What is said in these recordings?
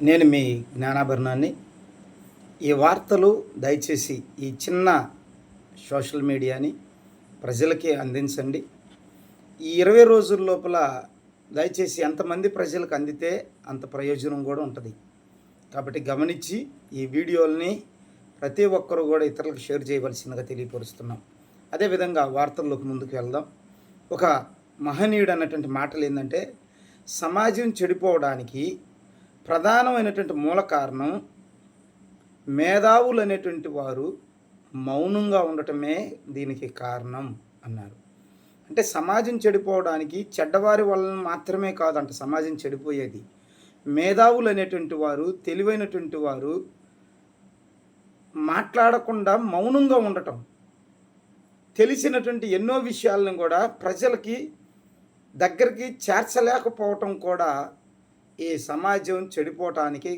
నేను మీ జ్ఞానాభరణాన్ని. ఈ వార్తలు దయచేసి ఈ చిన్న సోషల్ మీడియాని ప్రజలకి అందించండి. ఈ 20 రోజుల లోపల దయచేసి ఎంతమంది ప్రజలకు అందితే అంత ప్రయోజనం కూడా ఉంటుంది. కాబట్టి గమనించి ఈ వీడియోల్ని ప్రతి ఒక్కరు కూడా ఇతరులకు షేర్ చేయవలసిందిగా తెలియపరుస్తున్నాం. అదేవిధంగా వార్తల్లోకి ముందుకు వెళ్దాం. ఒక మహనీయుడు అన్నటువంటి మాటలు ఏంటంటే, సమాజం చెడిపోవడానికి ప్రధానమైనటువంటి మూల కారణం మేధావులు అనేటువంటి వారు మౌనంగా ఉండటమే దీనికి కారణం అన్నారు. అంటే సమాజం చెడిపోవడానికి చెడ్డవారి వలన మాత్రమే కాదంట సమాజం చెడిపోయేది. మేధావులు అనేటువంటి వారు, తెలివైనటువంటి వారు మాట్లాడకుండా మౌనంగా ఉండటం, తెలిసినటువంటి ఎన్నో విషయాలను కూడా ప్రజలకి దగ్గరికి చేర్చలేకపోవటం కూడా ఈ సమాజం చెడిపోవటానికి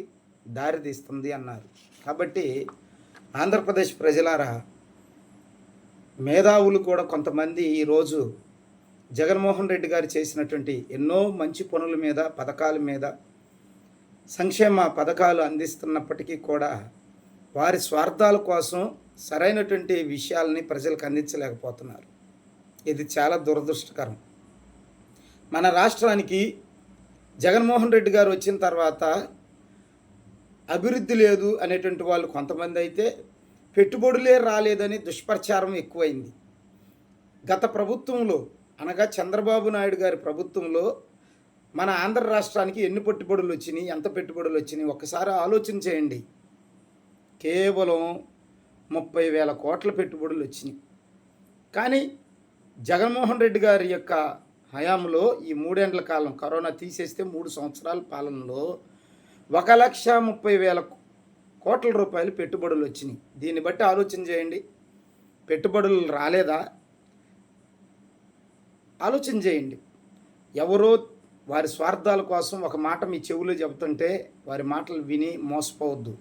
దారితీస్తుంది అన్నారు. కాబట్టి ఆంధ్రప్రదేశ్ ప్రజలారా, మేధావులు కూడా కొంతమంది ఈరోజు జగన్మోహన్ రెడ్డి గారు చేసినటువంటి ఎన్నో మంచి పనుల మీద, పథకాల మీద, సంక్షేమ పథకాలు అందిస్తున్నప్పటికీ కూడా వారి స్వార్థాల కోసం సరైనటువంటి విషయాలని ప్రజలకు అందించలేకపోతున్నారు. ఇది చాలా దురదృష్టకరం. మన రాష్ట్రానికి జగన్మోహన్ రెడ్డి గారు వచ్చిన తర్వాత అభివృద్ధి లేదు అనేటువంటి వాళ్ళు కొంతమంది అయితే, పెట్టుబడులే రాలేదని దుష్ప్రచారం ఎక్కువైంది. గత ప్రభుత్వంలో అనగా చంద్రబాబు నాయుడు గారి ప్రభుత్వంలో మన ఆంధ్ర రాష్ట్రానికి ఎన్ని పెట్టుబడులు వచ్చినాయి, ఎంత పెట్టుబడులు వచ్చినాయి ఒక్కసారి ఆలోచన చేయండి. కేవలం 30,000 కోట్ల పెట్టుబడులు వచ్చినాయి. కానీ జగన్మోహన్ రెడ్డి గారి యొక్క హయాంలో ఈ 3 ఏళ్ల కాలం, కరోనా తీసేస్తే 3 సంవత్సరాల పాలనలో 1,30,000 కోట్ల రూపాయలు పెట్టుబడులు వచ్చినాయి. దీన్ని బట్టి ఆలోచన చేయండి. పెట్టుబడులు రాలేదా? ఆలోచన చేయండి. ఎవరో వారి స్వార్థాల కోసం ఒక మాట మీ చెవులో చెబుతుంటే వారి మాటలు విని మోసపోవద్దు.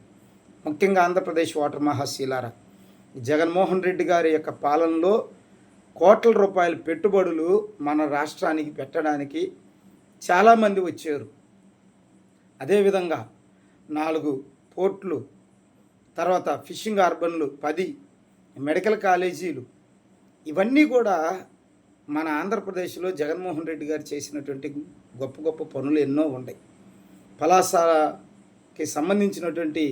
ముఖ్యంగా ఆంధ్రప్రదేశ్ ఓటర్ మహాశీలారా, జగన్మోహన్ రెడ్డి గారి యొక్క పాలనలో కోట్ల రూపాయల పెట్టుబడులు మన రాష్ట్రానికి పెట్టడానికి చాలామంది వచ్చారు. అదేవిధంగా 4 పోర్ట్లు, తర్వాత ఫిషింగ్ హార్బర్లు 10, మెడికల్ కాలేజీలు, ఇవన్నీ కూడా మన ఆంధ్రప్రదేశ్లో జగన్మోహన్ రెడ్డి గారు చేసినటువంటి గొప్ప గొప్ప పనులు ఎన్నో ఉన్నాయి. పలాసకి సంబంధించినటువంటి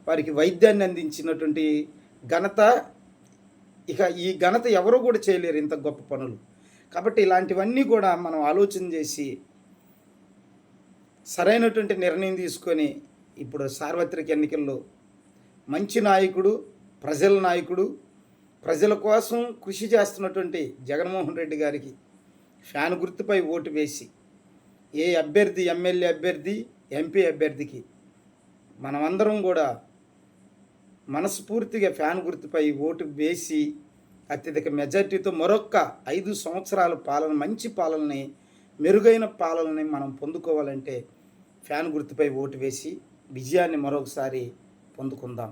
వారికి వైద్యాన్ని అందించినటువంటి ఘనత, ఇక ఈ ఘనత ఎవరు కూడా చేయలేరు ఇంత గొప్ప పనులు. కాబట్టి ఇలాంటివన్నీ కూడా మనం ఆలోచన చేసి సరైనటువంటి నిర్ణయం తీసుకొని ఇప్పుడు సార్వత్రిక ఎన్నికల్లో మంచి నాయకుడు, ప్రజల నాయకుడు, ప్రజల కోసం కృషి చేస్తున్నటువంటి జగన్మోహన్ రెడ్డి గారికి ఫ్యాన్ గుర్తుపై ఓటు వేసి, ఏ అభ్యర్థి, ఎమ్మెల్యే అభ్యర్థి, ఎంపీ అభ్యర్థికి మనమందరం కూడా మనస్ఫూర్తిగా ఫ్యాన్ గుర్తుపై ఓటు వేసి అత్యధిక మెజార్టీతో మరొక్క 5 సంవత్సరాల పాలన, మంచి పాలనని, మెరుగైన పాలనని మనం పొందుకోవాలంటే ఫ్యాన్ గుర్తుపై ఓటు వేసి విజయాన్ని మరొకసారి పొందుకుందాం.